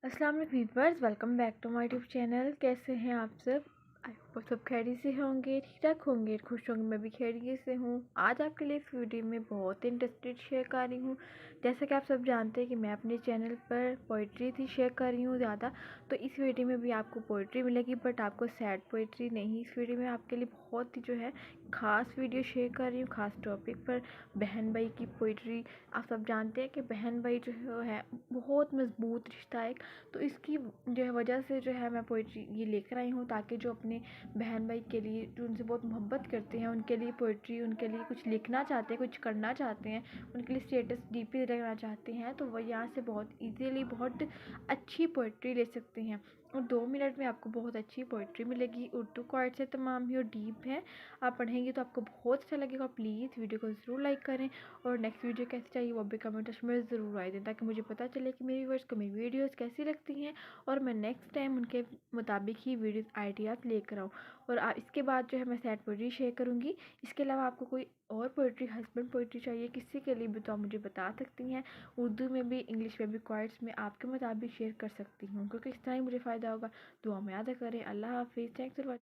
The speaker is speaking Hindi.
अस्सलाम वालेकुम viewers, welcome back to my YouTube channel. कैसे हैं आप सब? आई होप सब खैरियत से होंगे, ठीक ठाक होंगे, खुश होंगे। मैं भी खैरियत से हूँ। आज आपके लिए इस वीडियो में बहुत इंटरेस्टेड शेयर कर रही हूँ। जैसा कि आप सब जानते हैं कि मैं अपने चैनल पर पोइट्री थी शेयर कर रही हूँ ज़्यादा, तो इस वीडियो में भी आपको पोइट्री मिलेगी, बट आपको सैड पोइट्री नहीं। इस वीडियो में आपके लिए बहुत ही जो है ख़ास वीडियो शेयर कर रही हूँ, ख़ास टॉपिक पर, बहन भाई की पोइट्री। आप सब जानते हैं कि बहन भाई जो है बहुत मजबूत रिश्ता है, तो इसकी जो है वजह से जो है मैं पोइट्री ये लेकर आई हूँ, ताकि जो अपने बहन भाई के लिए जो उनसे बहुत मोहब्बत करते हैं, उनके लिए पोइट्री, उनके लिए कुछ लिखना चाहते हैं, कुछ करना चाहते हैं, उनके लिए स्टेटस डीपी रखना चाहते हैं, तो वह यहाँ से बहुत इजीली बहुत अच्छी पोइट्री ले सकते हैं। और 2 मिनट में आपको बहुत अच्छी पोइट्री मिलेगी। उर्दू क्वाइट से तमाम ही और डीप है, आप पढ़ेंगे तो आपको बहुत अच्छा लगेगा। प्लीज़ वीडियो को ज़रूर लाइक करें, और नेक्स्ट वीडियो कैसी चाहिए वो भी कमेंट में ज़रूर आए दें, ताकि मुझे पता चले कि मेरे व्यूअर्स को मेरी वीडियोस कैसी लगती हैं, और मैं नेक्स्ट टाइम उनके मुताबिक ही वीडियोस आइडियाज़ लेकर आऊँ। और इसके बाद जो है मैं सैड पोइट्री शेयर करूँगी। इसके अलावा आपको कोई और पोइट्री, हस्बैंड पोइट्री चाहिए किसी के लिए भी, तो आप मुझे बता सकती हैं। उर्दू में भी, इंग्लिश में भी, क्वाइट्स में आपके मुताबिक शेयर कर सकती हूँ, क्योंकि इस तरह ही मुझे फ़ायदा होगा। दुआ में याद करें। अल्लाह हाफिज़। Thanks for